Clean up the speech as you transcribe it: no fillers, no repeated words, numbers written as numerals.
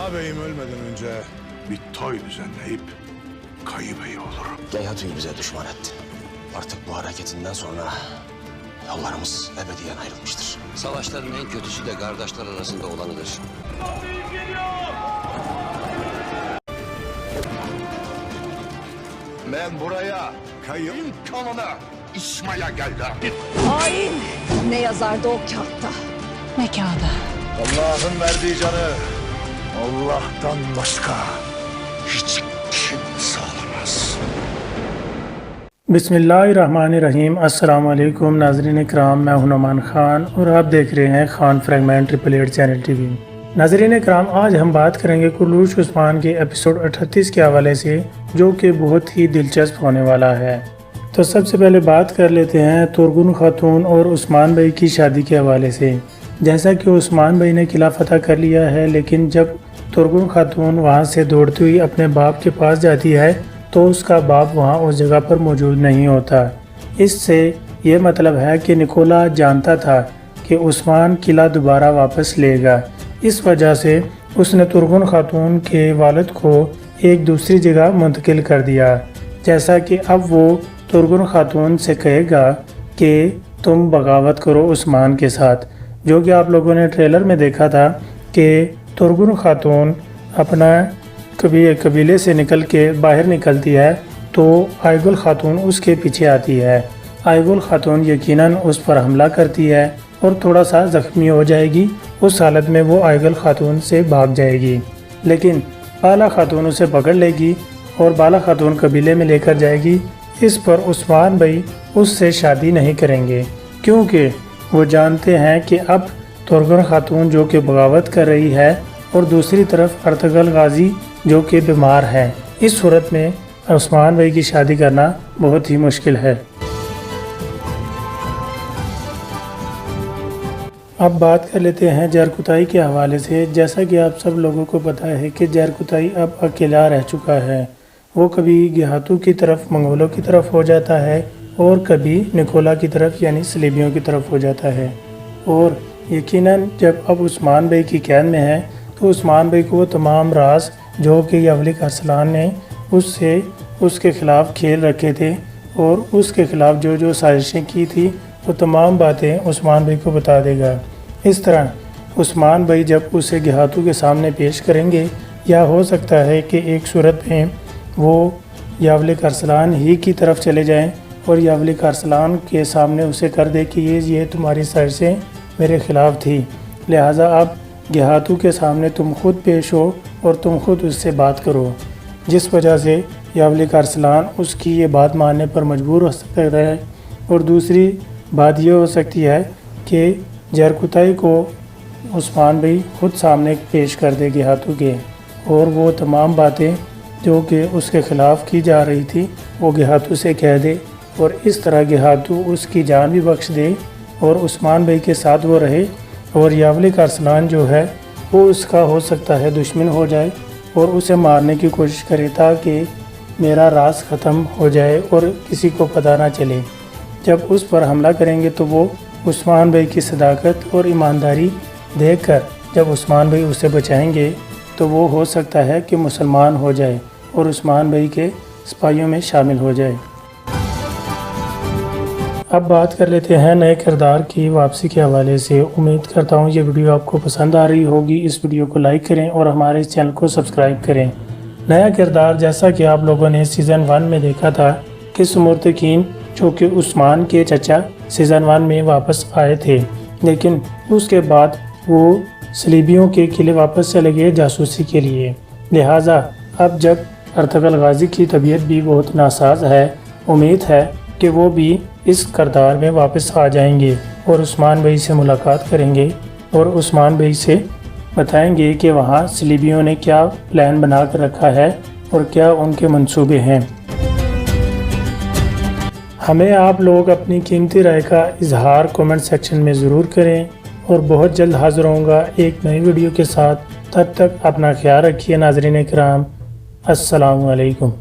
Ağabeyim ölmeden önce bir toy düzenleyip kayıbeyi olurum. Geyhatu'yu bize düşman etti. Artık bu hareketinden sonra yollarımız ebediyen ayrılmıştır. Savaşların en kötüsü de kardeşler arasında olanıdır. Ben buraya kayıp kanına İsmail'e geldim. Hain! Ne yazardı o kağıtta? Ne kağıdı? Allah'ın verdiği canı Allah'tan başka hiç kimse alamaz. बिस्मिल्लाहिर्रहमानिर्रहीम अस्सलाम वालेकुम नाज़रीन इकराम, मैं हूं नुमान खान और आप देख रहे हैं खान फ्रेगमेंट 888 चैनल टीवी। नाज़रीन इकराम, आज हम बात करेंगे कुरलूश उस्मान के एपिसोड 38 के हवाले से, जो कि बहुत ही दिलचस्प होने वाला है। तो सबसे पहले बात कर लेते हैं तुरगुन खातून और उस्मान भाई की शादी के हवाले से। जैसा कि उस्मान भाई ने किला फतह कर लिया है, लेकिन जब तुरगुन खातून वहाँ से दौड़ती हुई अपने बाप के पास जाती है तो उसका बाप वहाँ उस जगह पर मौजूद नहीं होता। इससे ये मतलब है कि निकोला जानता था कि उस्मान किला दोबारा वापस लेगा। इस वजह से उसने तुरगुन खातून के वालिद को एक दूसरी जगह मुंतकिल कर दिया। जैसा कि अब वो तुरगुन खातून से कहेगा कि तुम बगावत करो उस्मान के साथ, जो कि आप लोगों ने ट्रेलर में देखा था कि तुरगुन खातून अपना कबीले से निकल के बाहर निकलती है तो आयगुल खातून उसके पीछे आती है। आयगुल खातून यकीनन उस पर हमला करती है और थोड़ा सा ज़ख्मी हो जाएगी। उस हालत में वो आयगुल खातून से भाग जाएगी, लेकिन बाला खातून उसे पकड़ लेगी और बाला खातून कबीले में लेकर जाएगी। इस पर उस्मान भाई उससे शादी नहीं करेंगे, क्योंकि वो जानते हैं कि अब तुरगुन खातून जो कि बगावत कर रही है और दूसरी तरफ अर्तगल गाजी जो कि बीमार है। इस सूरत में उस्मान भाई की शादी करना बहुत ही मुश्किल है। अब बात कर लेते हैं जरकुताई के हवाले से। जैसा कि आप सब लोगों को पता है कि जरकुताई अब अकेला रह चुका है। वो कभी गेहातू की तरफ, मंगोलों की तरफ हो जाता है और कभी निकोला की तरफ यानी सलीबियों की तरफ हो जाता है। और यकीनन जब अब उस्मान भाई की कैद में है तो उस्मान भाई को वो तमाम राज जो कि यवलिक अरसलान ने उसके ख़िलाफ़ खेल रखे थे और उसके ख़िलाफ़ जो जो साजिशें की थी वो तमाम बातें उस्मान भाई को बता देगा। इस तरह उस्मान भाई जब उसे गेहातू के सामने पेश करेंगे, या हो सकता है कि एक सूरत में वो यवलिक अरसलान ही की तरफ चले जाएं और यवलिक अरसलान के सामने उसे कर दे कि ये तुम्हारी साजिशें मेरे ख़िलाफ़ थी, लिहाजा अब गेहातू के सामने तुम खुद पेश हो और तुम खुद उससे बात करो, जिस वजह से यवलिक अरसलान उसकी ये बात मानने पर मजबूर हो सकता है। और दूसरी बात ये हो सकती है कि जरकुताई को उस्मान भाई खुद सामने पेश कर दे गेहातू के, और वो तमाम बातें जो कि उसके ख़िलाफ़ की जा रही थी वो गेहातू से कह दे, और इस तरह गेहातू उसकी जान भी बख्श दे और उस्मान भाई के साथ वो रहे। और यवलिक अरसलान जो है वो उसका हो सकता है दुश्मन हो जाए और उसे मारने की कोशिश करे, ताकि मेरा राज ख़त्म हो जाए और किसी को पता ना चले। जब उस पर हमला करेंगे तो वो उस्मान भाई की सदाकत और ईमानदारी देखकर जब उस्मान भाई उसे बचाएंगे तो वो हो सकता है कि मुसलमान हो जाए और उस्मान भाई के सिपाहियों में शामिल हो जाए। अब बात कर लेते हैं नए किरदार की वापसी के हवाले से। उम्मीद करता हूँ ये वीडियो आपको पसंद आ रही होगी। इस वीडियो को लाइक करें और हमारे इस चैनल को सब्सक्राइब करें। नया किरदार, जैसा कि आप लोगों ने सीज़न 1 में देखा था कि सुमुर्तकीन जो कि उस्मान के चचा सीज़न 1 में वापस आए थे, लेकिन उसके बाद वो सलीबियों के किले वापस चले गए जासूसी के लिए। लिहाजा अब जब अर्तगल गाजी की तबीयत भी बहुत नासाज है, उम्मीद है कि वो भी इस किरदार में वापस आ जाएंगे और उस्मान भाई से मुलाकात करेंगे और उस्मान भाई से बताएंगे कि वहाँ सलीबियों ने क्या प्लान बना कर रखा है और क्या उनके मंसूबे हैं। हमें आप लोग अपनी कीमती राय का इजहार कमेंट सेक्शन में ज़रूर करें और बहुत जल्द हाज़िर होऊंगा एक नई वीडियो के साथ। तब तक अपना ख्याल रखिए नाज़रीन इकराम। अस्सलामु अलैकुम।